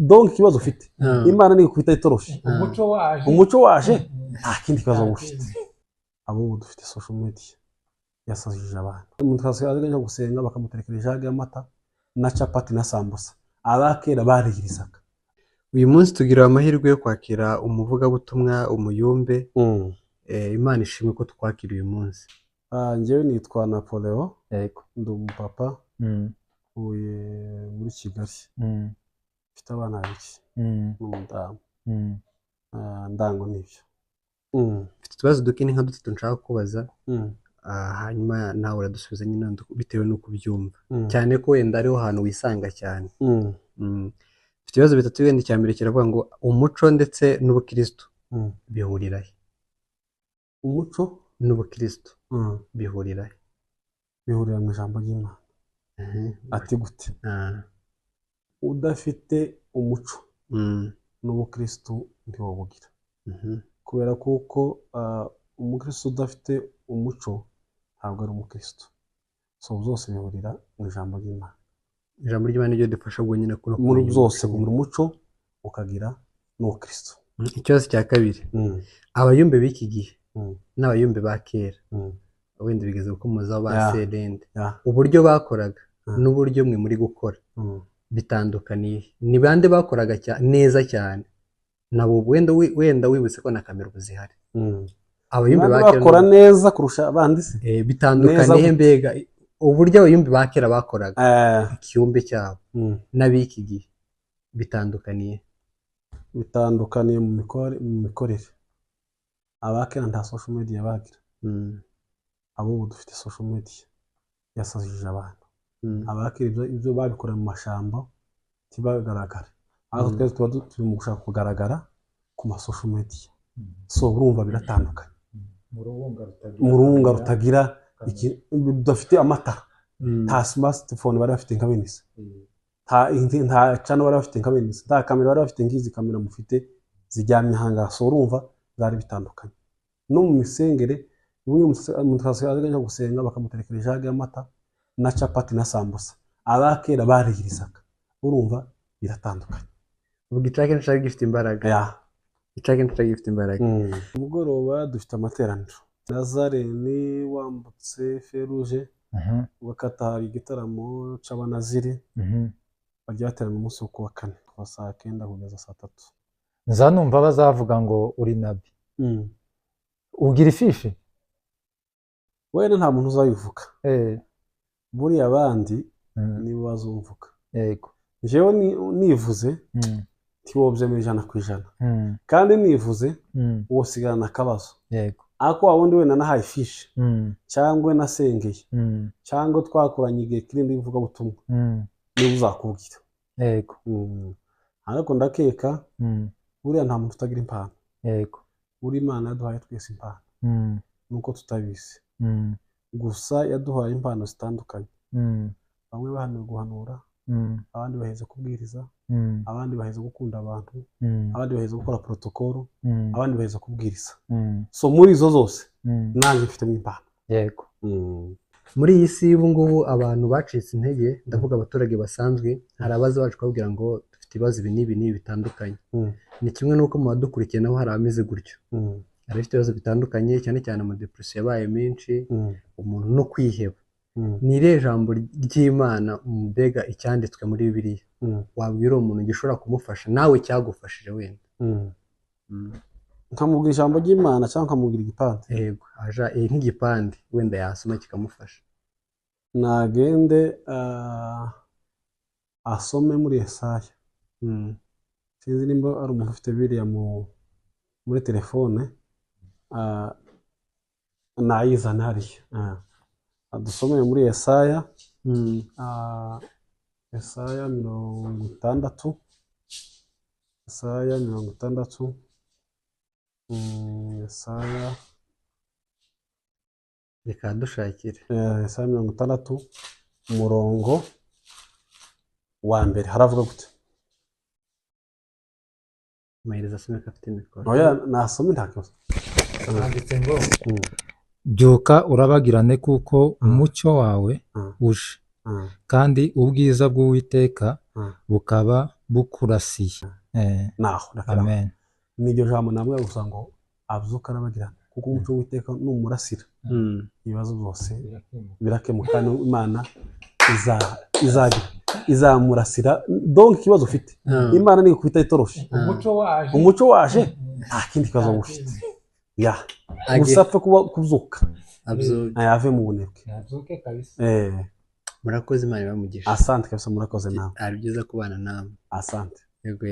donc ikibazo ufite Imana ni gukubita itoroshi umuco waje nta kindi kibazo ufite abo dufite social media yasajije abantu umuntu twasagaje gusenga bakamuterekera ijage y'amata na capati na sambusa abakera barigirizaga. Uyu munsi tugira amahirwe yo kwakira umuvugabutumwa umuyumbe. Imana ishimwe ko twakira uyu munsi. Njyewe nitwa Napoleon, ndi umupapa uye muri Kigali, mfite abana babiri n'umudamu, ndango n'ibyo. Mfite utubazo duke nka dutatu nshaka kubaza, hanyuma nawe uradusubiza nyine bitewe n'uko ubyumva, cyane ko wenda ariho hantu wisanga cyane. Mfite ibibazo bitatu. Wenda icya mbere kiravuga ngo umuco ndetse n'ubukristo bihurira he? Umuco n'ubukristo bihurira he? Bihurira mu ijambo ry'Imana. Ati gute? Udafite umuco n'ubukristo ntiwobugira. Kubera kuko umukristo udafite umuco ntabwo ari umukristo. So byose bihurira mu ijambo ry'Imana. Ijambo ry'Imana niryo dufasha ubwo nyine muri byose kugira umuco ukagira n'ubukristo. Ikibazo cya kabiri, abayumbe b'iki gihe n'abayumbe ba kera wenda bigeze gukomoza ba Serende, uburyo bakoraga n'uburyo mwe muri gukora bitandukaniye. Ni bande bakoraga neza cyane nabo wenda wibutse ko na kamera ubuzihari? Abayumbe bakora neza kurusha abandi se? Bitandukaniye mbega uburyo abayumbe ba kera bakoraga ikiyumbe cyabo n'abiki gihe bitandukaniye mu mikorere. Abakera nta social media bagira, abo ubu dufite social media yasajije abantu. Abakera ibyo babikora mu mashamba tibagaragara, aho twese tuba turi mu gushaka kugaragara ku ma social media. So urumva biratandukanye. Mu runga rutagira dufite amatara, nta smartphone bari bafite nka benisi, nta channel bari bafite nka benisi, nta kamera bari bafite ngizi kamera mufite zijyamye hanga. So urumva zari bitandukanye. No mu misengere umuntu twasagaje gusenga bakamuterekera ijage y'amata na capati na sambusa abakera barigirizaga. Urumva biratandukanye. Ubwo icake nshaka gifite imbaraga. Icake nshaka gifite imbaraga. Umugoroba dufite amateraniro Nazarene wambutse Feruje, wakata hari igitaramo c'abanaziri bajya baterana umunsi wo kuwa kane kuva saa 9 kugeza saa 3. Nzanumva bazavuga ngo uri nabi. Ugira ififi? Wenda nta muntu uzayivuga. Buriya abandi nibo bazumvuga. Yego. Jewe nivuze tiwobyemera 100%. Kandi nivuze uwo sigana akabazo. Yego. Ako wundi wenda nahaye fishi cyangwa nasengeye cyangwa twakoranye igihe kirindi bivuga butumwa niba uzakubwira. Yego. Ariko ndakeka buriya nta muntu utagira impano. Yego. Buri Imana yaduhaye twese impano nuko tutabizi. Gusa yaduhaye impano zitandukanye. Bamwe bahanira guhanura, abandi baheze kubwiriza, abandi baheze gukunda abantu, abandi baheze gukora protokolo, abandi baheze kubwiriza. So muri izo zose nanjye mfitemo impano. Yego. Muri iyi si ubu ngubu abantu bacitse intege, ndavuga abaturage basanzwe, hari abaza bacu kubwira ngo dufite ibibazo ibi n'ibi bitandukanye. Ni kimwe nuko mu badukurikiye nabo hari ameze gutyo. Hari ibibazo bitandukanye cyane cyane mu depression yabaye menshi, umuntu no kwiheba. Ni irihe jambo ry'Imana mbega icyanditswe muri Bibiliya wabwira umuntu gishobora kumufasha nawe cyagufashije wenda? Nkamubwira ijambo ry'Imana cyangwa nkamubwira igipande? Yego, aja nk'igipande wenda yasoma kikamufasha. Nagende asome muri Yesaya. Sinzi nimba ari umuntu ufite Bibiliya muri telefone, nayizana hariya. Adusomeye muri Yesaya, Yesaya 60, Yesaya 60, Yesaya reka dushakire. Yesaya 60 umurongo wa mbere haravuga gute? Mahireza asome kafite mikoro. Oya nasome ntakibazo. Handitse ngo byuka urabagirane kuko umucyo wawe uje kandi ubwiza bw'Uwiteka bukaba bukurasiye. naho Amen. niryo jambo namwe gusa ngo abyuka arabagirana kuko umuco w'Uwiteka numurasira ibibazo byose birakemuka kandi Imana izamurasira donc ikibazo ufite Imana ni gukubita itoroshi umuco waje nta kindi kibazo ufite gusa apfa kubyuka ave mu bunebwe. Murakoze Imana ibamugisha. Asante kabisa, murakoze nawe. Ari byiza kubana nawe. Asante. Yego.